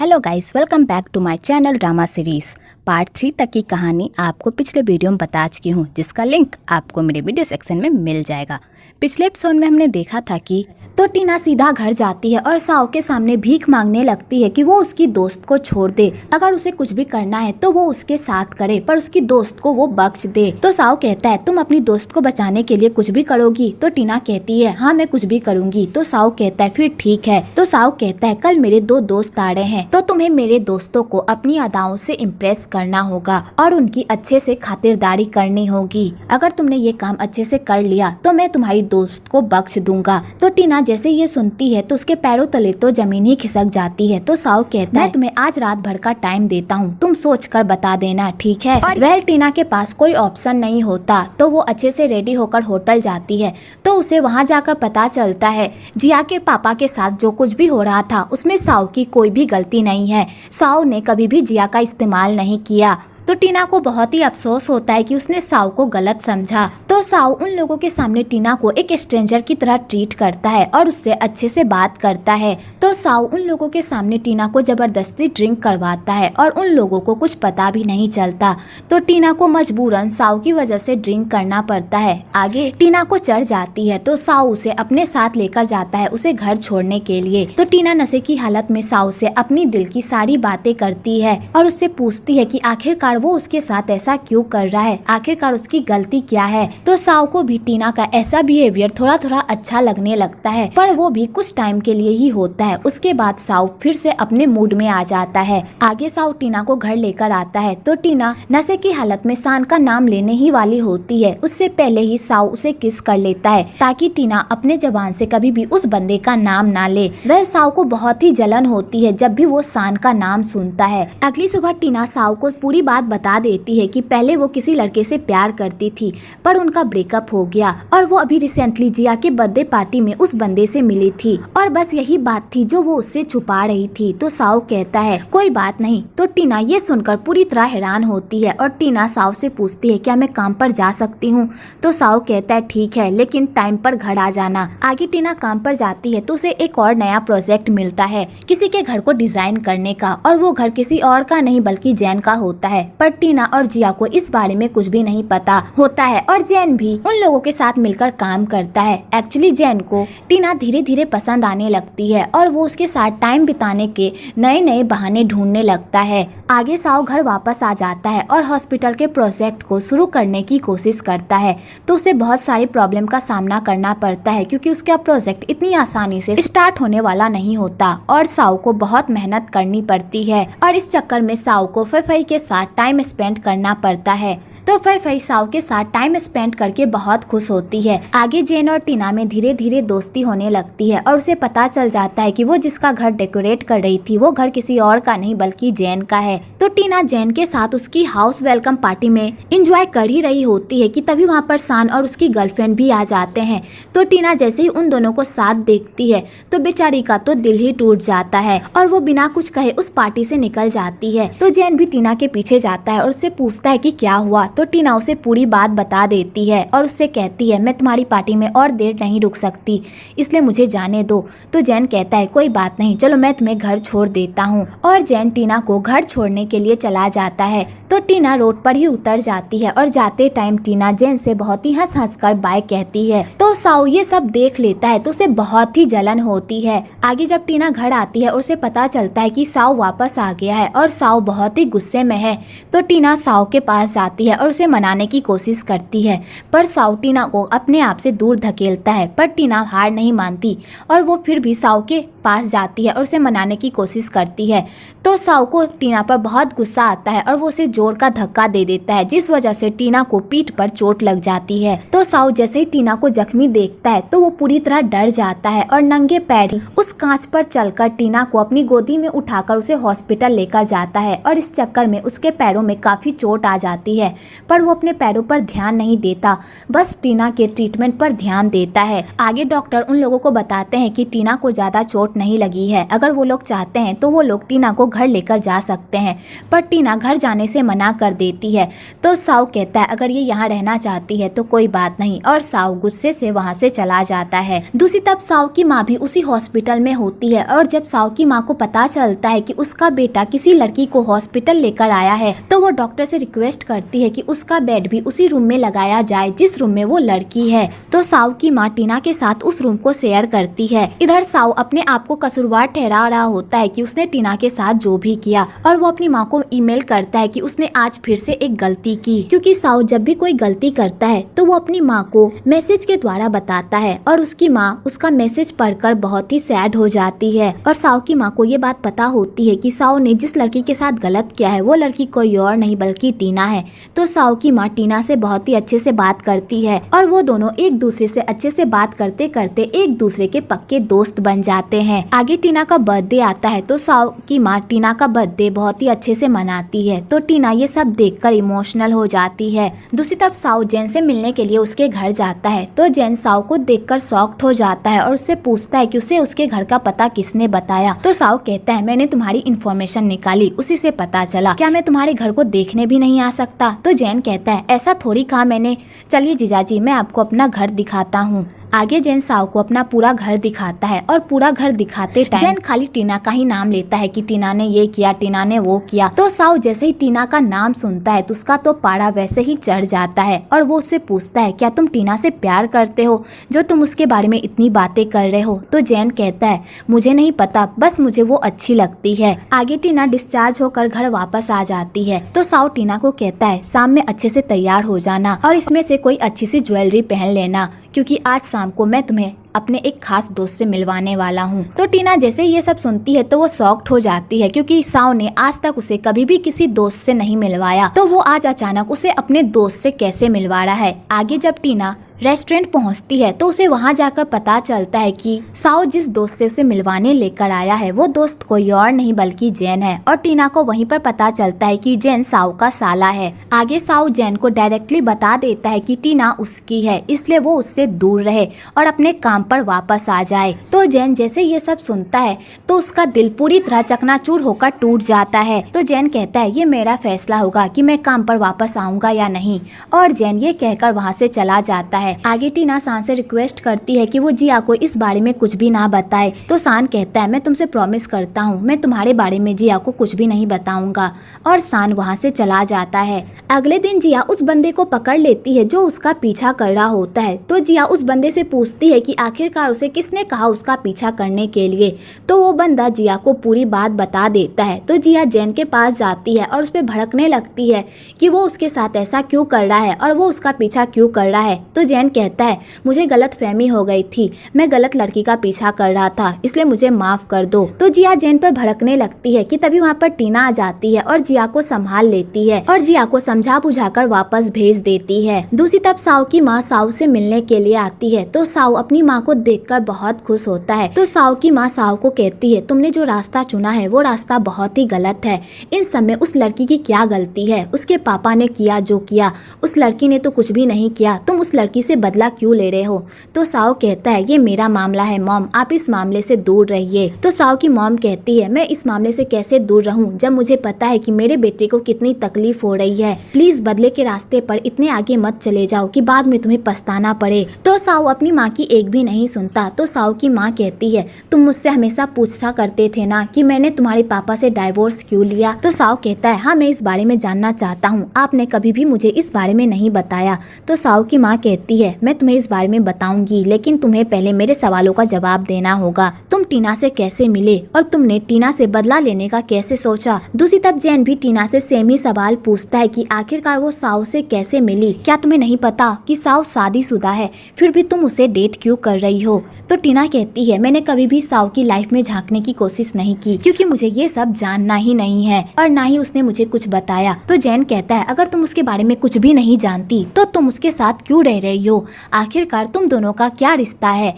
Hello guys, welcome back to my channel drama series. Part 3 तक की कहानी आपको पिछले वीडियो में बता चुकी हूँ, जिसका लिंक आपको मेरे वीडियो सेक्शन में मिल जाएगा। पिछले एपिसोड में हमने देखा था कि टीना सीधा घर जाती है और साओ के सामने भीख मांगने लगती है कि वो उसकी दोस्त को छोड़ दे। अगर उसे कुछ भी करना है तो वो उसके साथ करे, पर उसकी दोस्त को वो बख्श दे। तो साओ कहता है, तुम अपनी दोस्त को बचाने के लिए कुछ भी करोगी? तो टीना कहती है, हाँ मैं कुछ भी करूंगी। तो साओ कहता है, फिर ठीक है। तो साओ कहता है, कल मेरे 2 दोस्त आ रहे हैं, तो तुम्हें मेरे दोस्तों को अपनी अदाओं से इम्प्रेस करना होगा और उनकी अच्छे से खातिरदारी करनी होगी। अगर तुमने ये काम अच्छे से कर लिया तो मैं तुम्हारी दोस्त को बख्श दूंगा। तो टीना जैसे ये सुनती है तो उसके पैरों तले तो जमीन ही खिसक जाती है। तो साओ कहता है, मैं तुम्हें आज रात भर का टाइम देता हूँ, तुम सोच कर बता देना, ठीक है? और टीना के पास कोई ऑप्शन नहीं होता, तो वो अच्छे से रेडी होकर होटल जाती है। तो उसे वहाँ जाकर पता चलता है जिया के पापा के साथ जो कुछ भी हो रहा था उसमें साओ की कोई भी गलती नहीं है। साओ ने कभी भी जिया का इस्तेमाल नहीं किया। तो टीना को बहुत ही अफसोस होता है कि उसने साओ को गलत समझा। तो साओ उन लोगों के सामने टीना को एक स्ट्रेंजर की तरह ट्रीट करता है और उससे अच्छे से बात करता है। तो साओ उन लोगों के सामने टीना को जबरदस्ती ड्रिंक करवाता है और उन लोगों को कुछ पता भी नहीं चलता। तो टीना को मजबूरन साओ की वजह से ड्रिंक करना पड़ता है। आगे टीना को चढ़ जाती है तो साओ उसे अपने साथ लेकर जाता है उसे घर छोड़ने के लिए। तो टीना नशे की हालत में साओ से अपनी दिल की सारी बातें करती है और उससे पूछती है कि आखिरकार वो उसके साथ ऐसा क्यों कर रहा है, आखिरकार उसकी गलती क्या है। तो साओ को भी टीना का ऐसा बिहेवियर थोड़ा थोड़ा अच्छा लगने लगता है, पर वो भी कुछ टाइम के लिए ही होता है। उसके बाद साओ फिर से अपने मूड में आ जाता है। आगे साओ टीना को घर लेकर आता है तो टीना नशे की हालत में सान का नाम लेने ही वाली होती है। उससे पहले ही साओ उसे किस कर लेता है ताकि टीना अपने जबान से कभी भी उस बंदे का नाम ना ले। वह साओ को बहुत ही जलन होती है जब भी वो सान का नाम सुनता है। अगली सुबह टीना साओ को पूरी बात बता देती है कि पहले वो किसी लड़के से प्यार करती थी, पर उनका ब्रेकअप हो गया और वो अभी रिसेंटली जिया के बर्थडे पार्टी में उस बंदे से मिली थी और बस यही बात थी जो वो उससे छुपा रही थी। तो साओ कहता है, कोई बात नहीं। तो टीना ये सुनकर पूरी तरह हैरान होती है और टीना साओ से पूछती है, क्या मैं काम पर जा सकती हूँ? तो साओ कहता है, ठीक है, लेकिन टाइम पर घर आ जाना। आगे टीना काम पर जाती है तो उसे एक और नया प्रोजेक्ट मिलता है किसी के घर को डिजाइन करने का, और वो घर किसी और का नहीं बल्कि जैन का होता है। पर टीना और जिया को इस बारे में कुछ भी नहीं पता होता है और जैन भी उन लोगों के साथ मिलकर काम करता है। एक्चुअली जैन को टीना धीरे धीरे पसंद आने लगती है और वो उसके साथ टाइम बिताने के नए नए बहाने ढूंढने लगता है। आगे साओ घर वापस आ जाता है और हॉस्पिटल के प्रोजेक्ट को शुरू करने की कोशिश करता है, तो उसे बहुत सारी प्रॉब्लम का सामना करना पड़ता है क्योंकि उसका प्रोजेक्ट इतनी आसानी से स्टार्ट होने वाला नहीं होता और साओ को बहुत मेहनत करनी पड़ती है और इस चक्कर में साओ को फई के साथ टाइम स्पेंड करना पड़ता है। तो फई साओ के साथ टाइम स्पेंड करके बहुत खुश होती है। आगे जैन और टीना में धीरे धीरे दोस्ती होने लगती है और उसे पता चल जाता है कि वो जिसका घर डेकोरेट कर रही थी वो घर किसी और का नहीं बल्कि जैन का है। तो टीना जैन के साथ उसकी हाउस वेलकम पार्टी में एंजॉय कर ही रही होती है कि तभी वहाँ पर सान और उसकी गर्लफ्रेंड भी आ जाते हैं। तो टीना जैसे ही उन दोनों को साथ देखती है तो बेचारी का तो दिल ही टूट जाता है और वो बिना कुछ कहे उस पार्टी से निकल जाती है। तो जैन भी टीना के पीछे जाता है और उससे पूछता है कि क्या हुआ। तो टीना उसे पूरी बात बता देती है और उससे कहती है, मैं तुम्हारी पार्टी में और देर नहीं रुक सकती, इसलिए मुझे जाने दो। तो जैन कहता है, कोई बात नहीं, चलो मैं तुम्हें घर छोड़ देता हूँ। और जैन टीना को घर छोड़ने के लिए चला जाता है। तो टीना रोड पर ही उतर जाती है और जाते टाइम टीना जैन से बहुत ही हंस कर बाय कहती है। तो साओ ये सब देख लेता है तो उसे बहुत ही जलन होती है। आगे जब टीना घर आती है और उसे पता चलता है कि साओ वापस आ गया है और साओ बहुत ही गुस्से में है, तो टीना साओ के पास जाती है और उसे मनाने की कोशिश करती है, पर साओ टीना को अपने आप से दूर धकेलता है। पर टीना हार नहीं मानती और वो फिर भी साओ के पास जाती है और उसे मनाने की कोशिश करती है। तो साओ को टीना पर बहुत गुस्सा आता है और वो उसे जोर का धक्का दे देता है, जिस वजह से टीना को पीठ पर चोट लग जाती है। तो साओ जैसे ही टीना को जख्मी देखता है तो वो पूरी तरह डर जाता है और नंगे पैर उस कांच पर चलकर टीना को अपनी गोदी में उठाकर उसे हॉस्पिटल लेकर जाता है और इस चक्कर में उसके पैरों में काफी चोट आ जाती है, पर वो अपने पैरों पर ध्यान नहीं देता, बस टीना के ट्रीटमेंट पर ध्यान देता है। आगे डॉक्टर उन लोगों को बताते हैं कि टीना को ज्यादा चोट चोट नहीं लगी है। अगर वो लोग चाहते हैं तो वो लोग टीना को घर लेकर जा सकते हैं, पर टीना घर जाने से मना कर देती है। तो साउ कहता है अगर ये यहाँ रहना चाहती है तो कोई बात नहीं, और साउ गुस्से से वहाँ से चला जाता है। दूसरी तरफ साउ की माँ भी उसी हॉस्पिटल में होती है, और जब साउ की माँ को पता चलता है कि उसका बेटा किसी लड़की को हॉस्पिटल लेकर आया है, तो वो डॉक्टर से रिक्वेस्ट करती है कि उसका बेड भी उसी रूम में लगाया जाए जिस रूम में वो लड़की है। तो साउ की माँ टीना के साथ उस रूम को शेयर करती है। इधर साउ अपने आप को कसूरवार ठहरा रहा होता है कि उसने टीना के साथ जो भी किया, और वो अपनी माँ को ईमेल करता है कि उसने आज फिर से एक गलती की, क्योंकि साउ जब भी कोई गलती करता है तो वो अपनी माँ को मैसेज के द्वारा बताता है, और उसकी माँ उसका मैसेज पढ़कर बहुत ही सैड हो जाती है। और साउ की माँ को ये बात पता होती है कि साउ ने जिस लड़की के साथ गलत किया है वो लड़की कोई और नहीं बल्कि टीना है। तो साउ की माँ टीना से बहुत ही अच्छे से बात करती है, और वो दोनों एक दूसरे से अच्छे से बात करते करते एक दूसरे के पक्के दोस्त बन जाते हैं। आगे टीना का बर्थडे आता है, तो साउ की माँ टीना का बर्थडे बहुत ही अच्छे से मनाती है। तो टीना ये सब देखकर इमोशनल हो जाती है। दूसरी तरफ साउ जैन से मिलने के लिए उसके घर जाता है, तो जैन साउ को देखकर शॉक्ड हो जाता है और उससे पूछता है कि उसे उसके घर का पता किसने बताया। तो साउ कहता है मैंने तुम्हारी इन्फॉर्मेशन निकाली, उसी से पता चला, क्या मैं तुम्हारे घर को देखने भी नहीं आ सकता? तो जैन कहता है ऐसा थोड़ी कहा मैंने, चलिए जीजाजी मैं आपको अपना घर दिखाता हूँ। आगे जैन साउ को अपना पूरा घर दिखाता है, और पूरा घर दिखाते टाइम जैन खाली टीना का ही नाम लेता है कि टीना ने ये किया, टीना ने वो किया। तो साउ जैसे ही टीना का नाम सुनता है तो उसका तो पारा वैसे ही चढ़ जाता है, और वो उससे पूछता है क्या तुम टीना से प्यार करते हो जो तुम उसके बारे में इतनी बातें कर रहे हो? तो जैन कहता है मुझे नहीं पता, बस मुझे वो अच्छी लगती है। आगे टीना डिस्चार्ज होकर घर वापस आ जाती है, तो साउ टीना को कहता है शाम में अच्छे से तैयार हो जाना, और इसमें से कोई अच्छी सी ज्वेलरी पहन लेना, क्योंकि आज शाम को मैं तुम्हें अपने एक खास दोस्त से मिलवाने वाला हूँ। तो टीना जैसे ये सब सुनती है तो वो शॉक्ड हो जाती है, क्योंकि साउ ने आज तक उसे कभी भी किसी दोस्त से नहीं मिलवाया, तो वो आज अचानक उसे अपने दोस्त से कैसे मिलवा रहा है। आगे जब टीना रेस्टोरेंट पहुंचती है तो उसे वहां जाकर पता चलता है कि साउ जिस दोस्त से उसे मिलवाने लेकर आया है वो दोस्त कोई और नहीं बल्कि जैन है, और टीना को वहीं पर पता चलता है कि जैन साउ का साला है। आगे साउ जैन को डायरेक्टली बता देता है कि टीना उसकी है, इसलिए वो उससे दूर रहे और अपने काम पर वापस आ जाए। तो जैन जैसे ये सब सुनता है तो उसका दिल पूरी तरह चकनाचूर होकर टूट जाता है। तो जैन कहता है ये मेरा फैसला होगा कि मैं काम पर वापस आऊंगा या नहीं, और जैन ये कहकर वहाँ से चला जाता है। आगे टीना शान से रिक्वेस्ट करती है कि वो जिया को इस बारे में कुछ भी ना बताए, तो शान कहता है मैं तुमसे प्रॉमिस करता हूँ मैं तुम्हारे बारे में जिया को कुछ भी नहीं बताऊंगा, और शान वहाँ से चला जाता है। अगले दिन जिया उस बंदे को पकड़ लेती है जो उसका पीछा कर रहा होता है। तो जिया उस बंदे से पूछती है कि आखिरकार उसे किसने कहा उसका पीछा करने के लिए। तो वो बंदा जिया को पूरी बात बता देता है। तो जिया जैन के पास जाती है और उस पर भड़कने लगती है कि वो उसके साथ ऐसा क्यों कर रहा है और वो उसका पीछा क्यों कर रहा है। तो जैन कहता है मुझे गलत फहमी हो गई थी, मैं गलत लड़की का पीछा कर रहा था, इसलिए मुझे माफ कर दो। तो जिया जैन पर भड़कने लगती है कि तभी वहाँ पर टीना आ जाती है और जिया को संभाल लेती है और जिया को समझा बुझाकर वापस भेज देती है। दूसरी तरफ साउ की माँ साउ से मिलने के लिए आती है। तो साउ अपनी माँ को देखकर बहुत खुश होता है। तो साउ की माँ साउ को कहती है तुमने जो रास्ता चुना है वो रास्ता बहुत ही गलत है। इन समय उस लड़की की क्या गलती है? उसके पापा ने किया जो किया, उस लड़की ने तो कुछ भी नहीं किया, तुम उस लड़की से बदला क्यों ले रहे हो? तो साउ कहता है ये मेरा मामला है मॉम, आप इस मामले से दूर रहिए। तो साउ की मॉम कहती है मैं इस मामले से कैसे दूर रहूं जब मुझे पता है कि मेरे बेटे को कितनी तकलीफ हो रही है। प्लीज बदले के रास्ते पर इतने आगे मत चले जाओ कि बाद में तुम्हें पछताना पड़े। तो साउ अपनी माँ की एक भी नहीं सुनता। तो साउ की माँ कहती है तुम मुझसे हमेशा पूछा करते थे ना कि मैंने तुम्हारे पापा से डाइवोर्स क्यों लिया। तो साउ कहता है हाँ मैं इस बारे में जानना चाहता हूँ, आपने कभी भी मुझे इस बारे में नहीं बताया। तो साउ की माँ कहती है मैं तुम्हें इस बारे में बताऊंगी, लेकिन तुम्हें पहले मेरे सवालों का जवाब देना होगा। तुम टीना से कैसे मिले और तुमने टीना से बदला लेने का कैसे सोचा? दूसरी तरफ जैन भी टीना से सेम ही सवाल पूछता है कि आखिरकार वो साउ से कैसे मिली। क्या तुम्हें नहीं पता कि साउ शादीशुदा है, फिर भी तुम उसे डेट क्यों कर रही हो? तो टीना कहती है मैंने कभी भी साउ की लाइफ में झांकने की कोशिश नहीं की, क्योंकि मुझे ये सब जानना ही नहीं है और ना ही उसने मुझे कुछ बताया। तो जैन कहता है अगर तुम उसके बारे में कुछ भी नहीं जानती तो तुम उसके साथ क्यों रह रही हो? आखिरकार तुम दोनों का क्या रिश्ता है?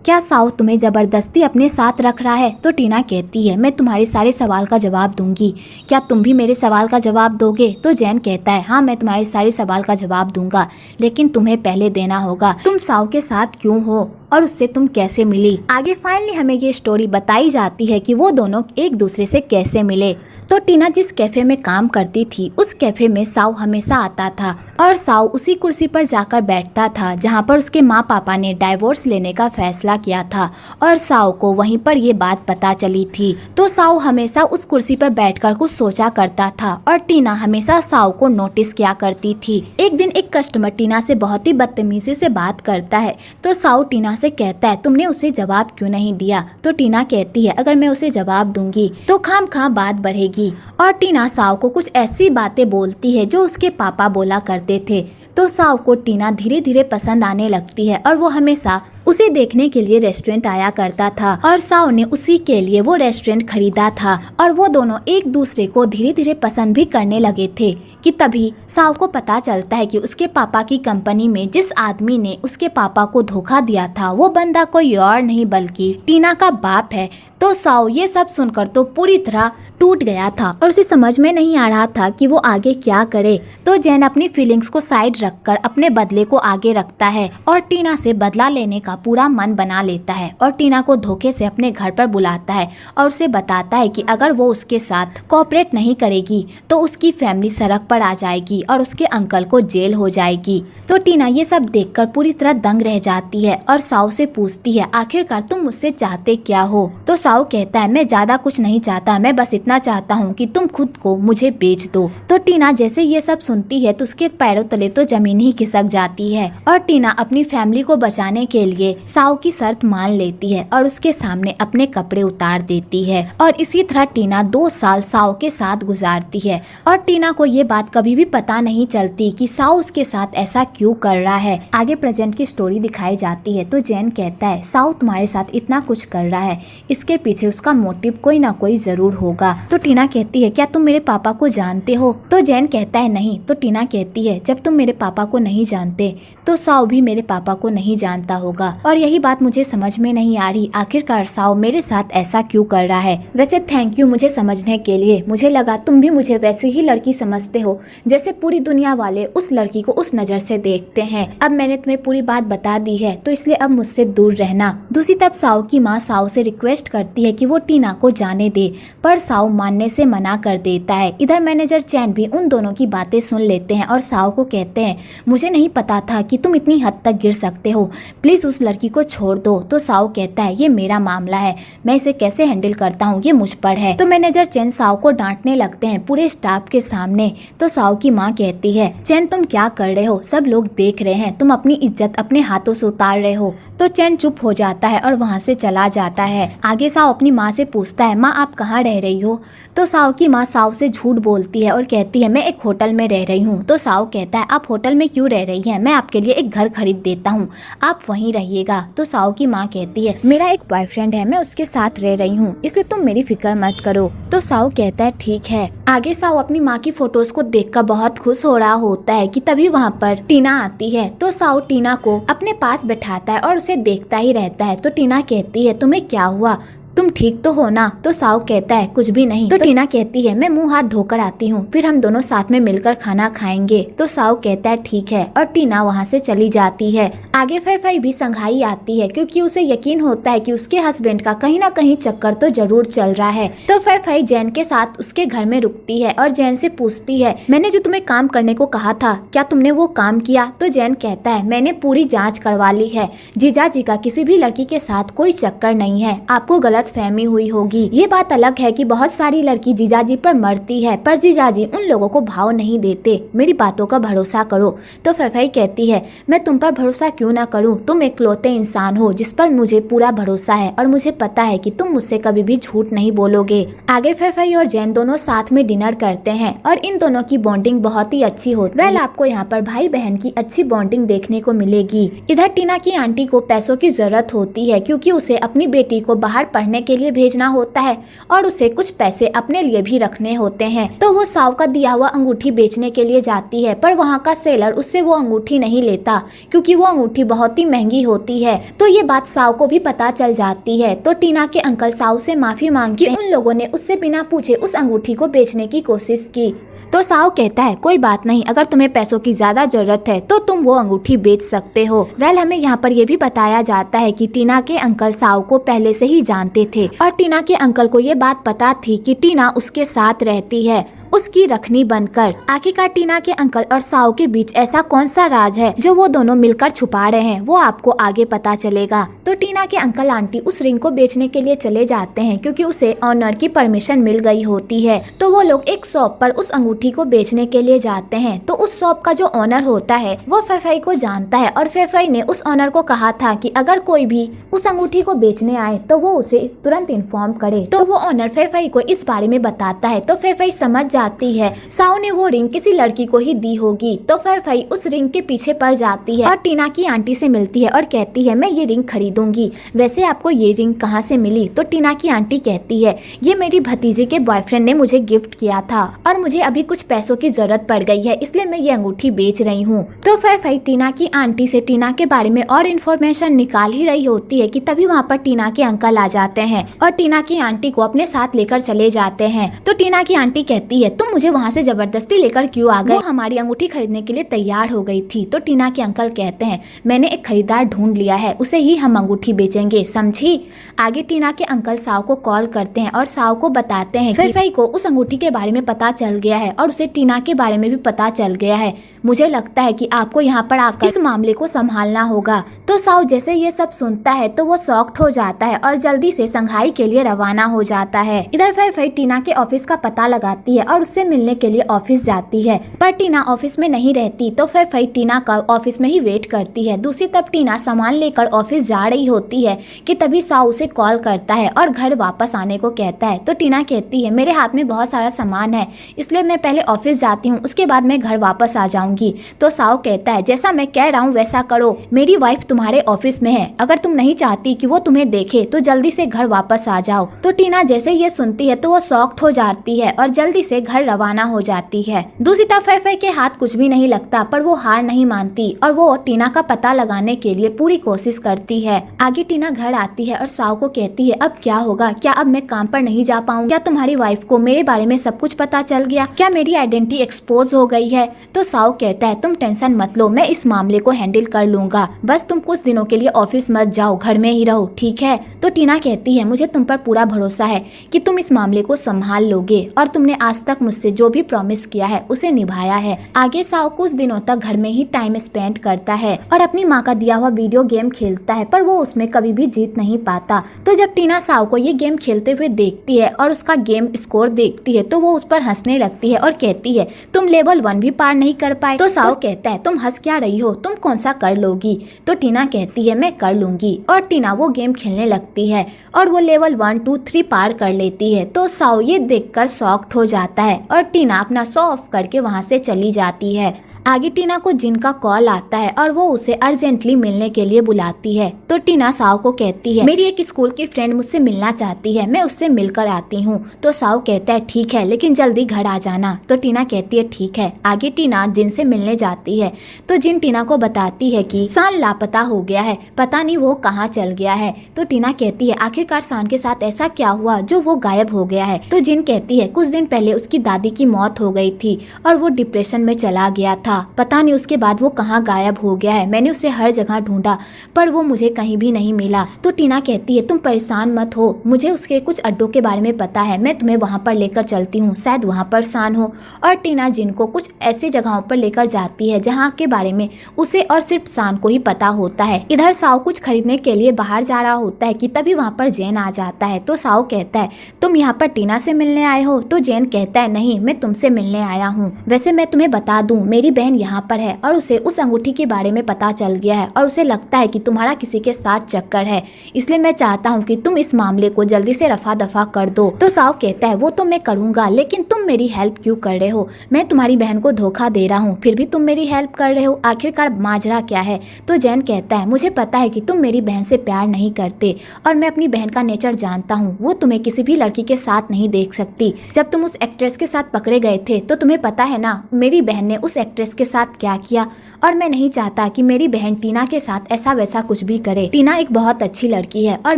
क्या साउ तुम्हें जबरदस्ती अपने साथ रख रहा है? तो टीना कहती है मैं तुम्हारे सारे सवाल का जवाब दूंगी, क्या तुम भी मेरे सवाल का जवाब दोगे? तो जैन कहता है हाँ मैं तुम्हारे सारे सवाल का जवाब दूंगा, लेकिन तुम्हें पहले देना होगा तुम साउ के साथ क्यों हो और उससे तुम कैसे मिली। आगे फाइनली हमें ये स्टोरी बताई जाती है कि वो दोनों एक दूसरे से कैसे मिले। तो टीना जिस कैफे में काम करती थी उस कैफे में साउ हमेशा आता था और साउ उसी कुर्सी पर जाकर बैठता था जहां पर उसके माँ पापा ने डाइवोर्स लेने का फैसला किया था और साउ को वहीं पर ये बात पता चली थी। तो साउ हमेशा उस कुर्सी पर बैठकर कुछ सोचा करता था और टीना हमेशा साउ को नोटिस किया करती थी। एक दिन एक कस्टमर टीना से बहुत ही बदतमीजी से बात करता है तो साउ टीना से कहता है तुमने उसे जवाब क्यों नहीं दिया? तो टीना कहती है अगर मैं उसे जवाब दूंगी तो खामखा बात बढ़ेगी। और टीना साउ को कुछ ऐसी बातें बोलती है जो उसके पापा बोला करते थे। तो साउ को टीना धीरे धीरे पसंद आने लगती है और वो हमेशा उसे देखने के लिए रेस्टोरेंट आया करता था और साउ ने उसी के लिए वो रेस्टोरेंट खरीदा था और वो दोनों एक दूसरे को धीरे धीरे पसंद भी करने लगे थे कि तभी साउ को पता चलता है कि उसके पापा की कंपनी में जिस आदमी ने उसके पापा को धोखा दिया था वो बंदा कोई और नहीं बल्कि टीना का बाप है। तो साउ ये सब सुनकर तो पूरी तरह टूट गया था और उसे समझ में नहीं आ रहा था कि वो आगे क्या करे। तो जैन अपनी फीलिंग्स को साइड रखकर अपने बदले को आगे रखता है और टीना से बदला लेने का पूरा मन बना लेता है और टीना को धोखे से अपने घर पर बुलाता है और उसे बताता है कि अगर वो उसके साथ कोऑपरेट नहीं करेगी तो उसकी फैमिली सड़क पर आ जाएगी और उसके अंकल को जेल हो जाएगी। तो टीना ये सब देखकर पूरी तरह दंग रह जाती है और साउ से पूछती है आखिरकार तुम मुझसे चाहते क्या हो? तो साउ कहता है मैं ज्यादा कुछ नहीं चाहता, मैं बस इतना चाहता हूँ कि तुम खुद को मुझे बेच दो। तो टीना जैसे ये सब सुनती है तो उसके पैरों तले तो जमीन ही खिसक जाती है और टीना अपनी फैमिली को बचाने के लिए साउ की शर्त मान लेती है और उसके सामने अपने कपड़े उतार देती है और इसी तरह टीना 2 साल साउ के साथ गुजारती है और टीना को ये बात कभी भी पता नहीं चलती कि साउ उसके साथ ऐसा क्यों कर रहा है। आगे प्रेजेंट की स्टोरी दिखाई जाती है तो जैन कहता है साउ तुम्हारे साथ इतना कुछ कर रहा है, इसके पीछे उसका मोटिव कोई ना कोई जरूर होगा। तो टीना कहती है क्या तुम मेरे पापा को जानते हो? तो जैन कहता है नहीं। तो टीना कहती है जब तुम मेरे पापा को नहीं जानते तो साउ भी मेरे पापा को नहीं जानता होगा और यही बात मुझे समझ में नहीं आ रही, आखिरकार साउ मेरे साथ ऐसा क्यों कर रहा है। वैसे थैंक यू मुझे समझने के लिए, मुझे लगा तुम भी मुझे वैसी ही लड़की समझते हो जैसे पूरी दुनिया वाले उस लड़की को उस नजर से देखते हैं। अब मैंने तुम्हें पूरी बात बता दी है तो इसलिए अब मुझसे दूर रहना। दूसरी तरफ साउ की माँ साउ से रिक्वेस्ट करती है कि वो टीना को जाने दे पर साउ मानने से मना कर देता है। इधर मैनेजर चैन भी उन दोनों की बातें सुन लेते हैं और साउ को कहते हैं मुझे नहीं पता था कि तुम इतनी हद तक गिर सकते हो, प्लीज उस लड़की को छोड़ दो। तो साउ कहता है ये मेरा मामला है, मैं इसे कैसे हैंडल करता हूँ ये मुझ पर है। तो मैनेजर चैन साउ को डांटने लगते हैं पूरे स्टाफ के सामने। तो साउ की माँ कहती है चैन तुम क्या कर रहे हो, सब लोग देख रहे हैं, तुम अपनी इज्जत अपने हाथों से उतार रहे हो। तो चैन चुप हो जाता है और वहाँ से चला जाता है। आगे साउ अपनी माँ से पूछता है माँ आप कहाँ रह रही हो? तो साउ की माँ साउ से झूठ बोलती है और कहती है मैं एक होटल में रह रही हूँ। तो साउ कहता है आप होटल में क्यों रह रही हैं, मैं आपके लिए एक घर खरीद देता हूँ, आप वहीं रहिएगा। तो साउ की माँ कहती है मेरा एक बॉयफ्रेंड है, मैं उसके साथ रह रही हूँ, इसलिए तुम मेरी फिक्र मत करो। तो साउ कहता है ठीक है। आगे साउ अपनी माँ की फोटोज को देखकर बहुत खुश हो रहा होता है कि तभी वहाँ पर टीना आती है। तो साउ टीना को अपने पास बैठाता है और उसे देखता ही रहता है। तो टीना कहती है तुम्हें क्या हुआ, तुम ठीक तो हो ना? तो साउ कहता है कुछ भी नहीं। तो टीना कहती है मैं मुंह हाथ धोकर आती हूँ, फिर हम दोनों साथ में मिलकर खाना खाएंगे। तो साउ कहता है ठीक है और टीना वहाँ से चली जाती है। आगे फैफाई भी संघाई आती है क्योंकि उसे यकीन होता है कि उसके हस्बैंड का कहीं ना कहीं चक्कर तो जरूर चल रहा है। तो फैफाई जैन के साथ उसके घर में रुकती है और जैन से पूछती है मैंने जो तुम्हें काम करने को कहा था क्या तुमने वो काम किया? तो जैन कहता है मैंने पूरी जाँच करवा ली है, जीजा जी का किसी भी लड़की के साथ कोई चक्कर नहीं है, आपको गलत फहमी हुई होगी। ये बात अलग है कि बहुत सारी लड़की जीजाजी पर मरती है पर जीजाजी उन लोगों को भाव नहीं देते, मेरी बातों का भरोसा करो। तो फैफाई कहती है मैं तुम पर भरोसा क्यों ना करूं, तुम इकलौते इंसान हो जिस पर मुझे पूरा भरोसा है और मुझे पता है कि तुम मुझसे कभी भी झूठ नहीं बोलोगे। आगे फैफाई और जैन दोनों साथ में डिनर करते हैं और इन दोनों की बॉन्डिंग बहुत ही अच्छी होती है। आपको यहाँ पर भाई बहन की अच्छी बॉन्डिंग देखने को मिलेगी। इधर टीना की आंटी को पैसों की जरूरत होती है क्योंकि उसे अपनी बेटी को बाहर पढ़ने पढ़ने के लिए भेजना होता है और उसे कुछ पैसे अपने लिए भी रखने होते हैं। तो वो साव का दिया हुआ अंगूठी बेचने के लिए जाती है, पर वहाँ का सेलर उससे वो अंगूठी नहीं लेता क्योंकि वो अंगूठी बहुत ही महंगी होती है। तो ये बात साव को भी पता चल जाती है। तो टीना के अंकल साव से माफी मांगते हैं। उन लोगों ने उससे बिना पूछे उस अंगूठी को बेचने की कोशिश की। तो साव कहता है कोई बात नहीं, अगर तुम्हें पैसों की ज्यादा जरूरत है तो तुम वो अंगूठी बेच सकते हो। हमें यहाँ पर ये भी बताया जाता है कि टीना के अंकल साव को पहले से ही जानते थे और टीना के अंकल को ये बात पता थी कि टीना उसके साथ रहती है, उसकी रखनी बनकर। आखिरकार टीना के अंकल और साव के बीच ऐसा कौन सा राज है जो वो दोनों मिलकर छुपा रहे हैं, वो आपको आगे पता चलेगा। तो टीना के अंकल आंटी उस रिंग को बेचने के लिए चले जाते हैं क्योंकि उसे ऑनर की परमिशन मिल गई होती है। तो वो लोग एक शॉप पर उस अंगूठी को बेचने के लिए जाते हैं। तो उस शॉप का जो ऑनर होता है वो फेफाई को जानता है और फेफाई ने उस ऑनर को कहा था कि अगर कोई भी उस अंगूठी को बेचने आए तो वो उसे तुरंत इन्फॉर्म करे। तो वो ऑनर फेफाई को इस बारे में बताता है। तो फेफाई समझ जाती है साव ने वो रिंग किसी लड़की को ही दी होगी। तो फेफाई उस रिंग के पीछे पड़ जाती है और टीना की आंटी से मिलती है और कहती है मैं ये रिंग खरीदूंगी, वैसे आपको ये रिंग कहाँ से मिली? तो टीना की आंटी कहती है ये मेरी भतीजे के बॉयफ्रेंड ने मुझे गिफ्ट किया था और मुझे अभी कुछ पैसों की जरूरत पड़ गई है, इसलिए मैं ये अंगूठी बेच रही हूँ। तो फेफाई टीना की आंटी से टीना के बारे में और इन्फॉर्मेशन निकाल ही रही होती है कि तभी वहाँ पर टीना के अंकल आ जाते हैं और टीना की आंटी को अपने साथ लेकर चले जाते हैं। तो टीना की आंटी कहती है तुम मुझे वहाँ से जबरदस्ती लेकर क्यों आ गए? वो हमारी अंगूठी खरीदने के लिए तैयार हो गई थी। तो टीना के अंकल कहते हैं मैंने एक खरीदार ढूंढ लिया है, उसे ही हम अंगूठी बेचेंगे, समझी? आगे टीना के अंकल साव को कॉल करते हैं और साव को बताते हैं फेफाई को उस अंगूठी के बारे में पता चल गया है और उसे टीना के बारे में भी पता चल गया है। मुझे लगता है कि आपको यहाँ पर आकर इस मामले को संभालना होगा। तो साव जैसे ये सब सुनता है तो वो शॉक्ड हो जाता है और जल्दी से संघाई के लिए रवाना हो जाता है। इधर फेफाई टीना के ऑफिस का पता लगाती है और उससे मिलने के लिए ऑफिस जाती है, पर टीना ऑफिस में नहीं रहती। तो फेफाई टीना का ऑफिस में ही वेट करती है। दूसरी तरफ टीना सामान लेकर ऑफिस जा रही होती है कि तभी साव उसे कॉल करता है और घर वापस आने को कहता है। तो टीना कहती है मेरे हाथ में बहुत सारा सामान है, इसलिए मैं पहले ऑफिस जाती हूँ, उसके बाद मैं घर वापस आ जाऊंगी। तो साव कहता है जैसा मैं कह रहा हूँ वैसा करो, मेरी वाइफ तुम्हारे ऑफिस में है, अगर तुम नहीं चाहती कि वो तुम्हें देखे तो जल्दी से घर वापस आ जाओ। तो टीना जैसे ये सुनती है तो वो शॉक्ड हो जाती है और जल्दी से घर रवाना हो जाती है। दूसरी तरफ फेफाई के हाथ कुछ भी नहीं लगता, पर वो हार नहीं मानती और वो टीना का पता लगाने के लिए पूरी कोशिश करती है। आगे टीना घर आती है और साव को कहती है अब क्या होगा? क्या अब मैं काम पर नहीं जा पाऊँ? क्या तुम्हारी वाइफ को मेरे बारे में सब कुछ पता चल गया? क्या मेरी आइडेंटिटी एक्सपोज हो गई है? तो साव कहता है तुम टेंशन मत लो, मैं इस मामले को हैंडल कर लूंगा, बस तुम कुछ दिनों के लिए ऑफिस मत जाओ, घर में ही रहो, ठीक है? तो टीना कहती है मुझे तुम पर पूरा भरोसा है कि तुम इस मामले को संभाल लोगे और तुमने आज तक मुझसे जो भी प्रॉमिस किया है उसे निभाया है। आगे साव कुछ दिनों तक घर में ही टाइम स्पेंड करता है और अपनी माँ का दिया हुआ वीडियो गेम खेलता है, पर वो उसमें कभी भी जीत नहीं पाता। तो जब टीना साव को ये गेम खेलते हुए देखती है और उसका गेम स्कोर देखती है तो वो उस पर हंसने लगती है और कहती है तुम लेवल 1 भी पार नहीं कर पाए। तो साव कहता है तुम हंस क्या रही हो, तुम कौन सा कर लोगी? तो टीना कहती है मैं कर लूंगी और टीना वो गेम खेलने लगती है और वो लेवल 1, 2, 3 पार कर लेती है। तो साव ये देखकर शॉक्ड हो जाता है और टीना अपना शो ऑफ करके वहाँ से चली जाती है। आगे टीना को जिन का कॉल आता है और वो उसे अर्जेंटली मिलने के लिए बुलाती है। तो टीना साव को कहती है मेरी एक स्कूल की फ्रेंड मुझसे मिलना चाहती है, मैं उससे मिलकर आती हूँ। तो साव कहता है ठीक है, लेकिन जल्दी घर आ जाना। तो टीना कहती है ठीक है। आगे टीना जिन से मिलने जाती है तो जिन टीना को बताती है कि शान लापता हो गया है, पता नहीं वो कहाँ चल गया है। तो टीना कहती है आखिरकार शान के साथ ऐसा क्या हुआ जो वो गायब हो गया है? तो जिन कहती है कुछ दिन पहले उसकी दादी की मौत हो गई थी और वो डिप्रेशन में चला गया था, पता नहीं उसके बाद वो कहाँ गायब हो गया है, मैंने उसे हर जगह ढूंढा पर वो मुझे कहीं भी नहीं मिला। तो टीना कहती है तुम परेशान मत हो, मुझे उसके कुछ अड्डों के बारे में पता है, मैं तुम्हें वहाँ पर लेकर चलती हूँ, शायद वहाँ पर शान हो। और टीना जिनको कुछ ऐसी जगहों पर लेकर जाती है जहाँ के बारे में उसे और सिर्फ शान को ही पता होता है। इधर साव कुछ खरीदने के लिए बाहर जा रहा होता है कि तभी वहाँ पर जैन आ जाता है। तो साव कहता है तुम यहाँ पर टीना से मिलने आए हो? तो जैन कहता है नहीं, मैं तुमसे मिलने आया हूँ। वैसे मैं तुम्हें बता दूं, मेरी बहन बहन यहाँ पर है और उसे उस अंगूठी के बारे में पता चल गया है और उसे लगता है कि तुम्हारा किसी के साथ चक्कर है, इसलिए मैं चाहता हूँ कि तुम इस मामले को जल्दी से रफा दफा कर दो। तो साओ कहता है वो तो मैं करूँगा, लेकिन तुम मेरी हेल्प क्यों कर रहे हो? मैं तुम्हारी बहन को धोखा दे रहा हूँ, फिर भी तुम मेरी हेल्प कर रहे हो, आखिरकार माजरा क्या है? तो जैन कहता है मुझे पता है कि तुम मेरी बहन से प्यार नहीं करते और मैं अपनी बहन का नेचर जानता हूँ, वो तुम्हें किसी भी लड़की के साथ नहीं देख सकती। जब तुम उस एक्ट्रेस के साथ पकड़े गए थे तो तुम्हें पता है ना मेरी बहन ने उस एक्ट्रेस के साथ क्या किया, और मैं नहीं चाहता कि मेरी बहन टीना के साथ ऐसा वैसा कुछ भी करे। टीना एक बहुत अच्छी लड़की है और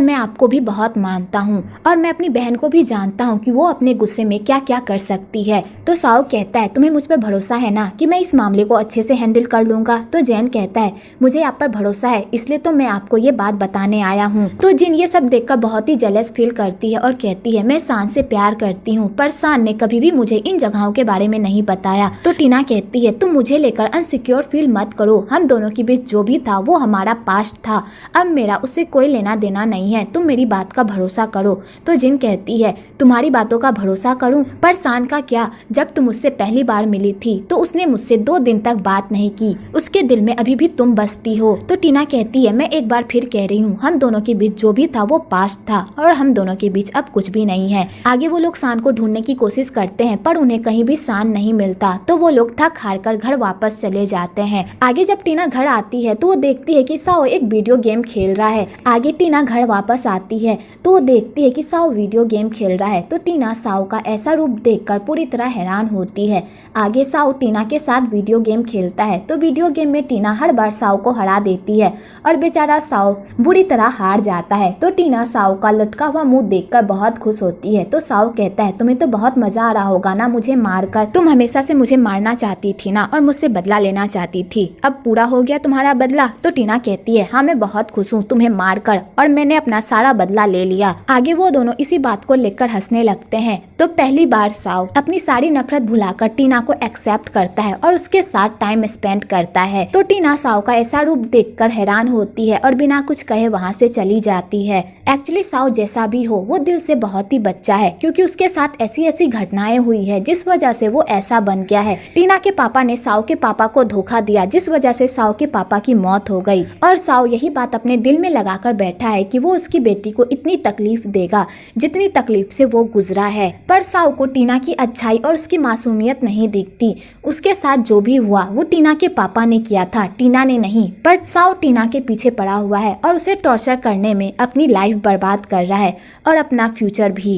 मैं आपको भी बहुत मानता हूँ और मैं अपनी बहन को भी जानता हूँ कि वो अपने गुस्से में क्या क्या कर सकती है। तो साओ कहता है तुम्हें मुझ पर भरोसा है ना कि मैं इस मामले को अच्छे से हैंडल कर लूंगा? तो जैन कहता है मुझे आप पर भरोसा है, इसलिए तो मैं आपको ये बात बताने आया हूँ। तो जिन ये सब देखकर बहुत ही जेलस फील करती है और कहती है मैं सान से प्यार करती हूँ, पर सान ने कभी भी मुझे इन जगहों के बारे में नहीं बताया। तो टीना कहती है तुम मुझे लेकर अनसिक्योर फील मत करो, हम दोनों के बीच जो भी था वो हमारा पास्ट था, अब मेरा उससे कोई लेना देना नहीं है, तुम मेरी बात का भरोसा करो। तो जिन कहती है तुम्हारी बातों का भरोसा करूं, पर सान का क्या? जब तुम उससे पहली बार मिली थी तो उसने मुझसे 2 दिन तक बात नहीं की, उसके दिल में अभी भी तुम बसती हो। तो टीना कहती है मैं एक बार फिर कह रही हूँ हम दोनों के बीच जो भी था वो पास्ट था और हम दोनों के बीच अब कुछ भी नहीं है। आगे वो लोग सान को ढूंढने की कोशिश करते हैं पर उन्हें कहीं भी सान नहीं मिलता, तो वो लोग थक हार कर घर वापस चले जाते हैं। आगे जब टीना घर आती है तो वो देखती है कि साओ एक वीडियो गेम खेल रहा है। आगे टीना घर वापस आती है तो वो देखती है कि साओ वीडियो गेम खेल रहा है। तो टीना साओ का ऐसा रूप देखकर पूरी तरह हैरान होती है। आगे साओ टीना के साथ वीडियो गेम खेलता है तो वीडियो गेम में टीना हर बार साओ को हरा देती है और बेचारा साओ बुरी तरह हार जाता है। तो टीना साओ का लटका हुआ मुंह देखकर बहुत खुश होती है। तो साओ कहता है तुम्हें तो बहुत मजा आ रहा होगा ना मुझे मारकर, तुम हमेशा से मुझे मारना चाहती थी ना और मुझसे बदला लेना चाहती थी, अब पूरा हो गया तुम्हारा बदला? तो टीना कहती है हाँ मैं बहुत खुश हूँ तुम्हें मारकर और मैंने अपना सारा बदला ले लिया। आगे वो दोनों इसी बात को लेकर हंसने लगते हैं। तो पहली बार साओ अपनी सारी नफरत भुलाकर टीना को एक्सेप्ट करता है और उसके साथ टाइम स्पेंड करता है। तो टीना साओ का ऐसा रूप देखकर हैरान होती है और बिना कुछ कहे वहाँ से चली जाती है। एक्चुअली साओ जैसा भी हो वो दिल से बहुत ही बच्चा है, क्योंकि उसके साथ ऐसी ऐसी घटनाएं हुई है जिस वजह से वो ऐसा बन गया है। टीना के पापा ने साओ के पापा को धोखा दिया जिस वजह से साओ के पापा की मौत हो गई और साओ यही बात अपने दिल में लगाकर बैठा है कि वो उसकी बेटी को इतनी तकलीफ देगा जितनी तकलीफ से वो गुजरा है। पर साओ को टीना की अच्छाई और उसकी मासूमियत नहीं दिखती। उसके साथ जो भी हुआ वो टीना के पापा ने किया था, टीना ने नहीं। पर साओ टीना के पीछे पड़ा हुआ है और उसे टॉर्चर करने में अपनी लाइफ बर्बाद कर रहा है और अपना फ्यूचर भी।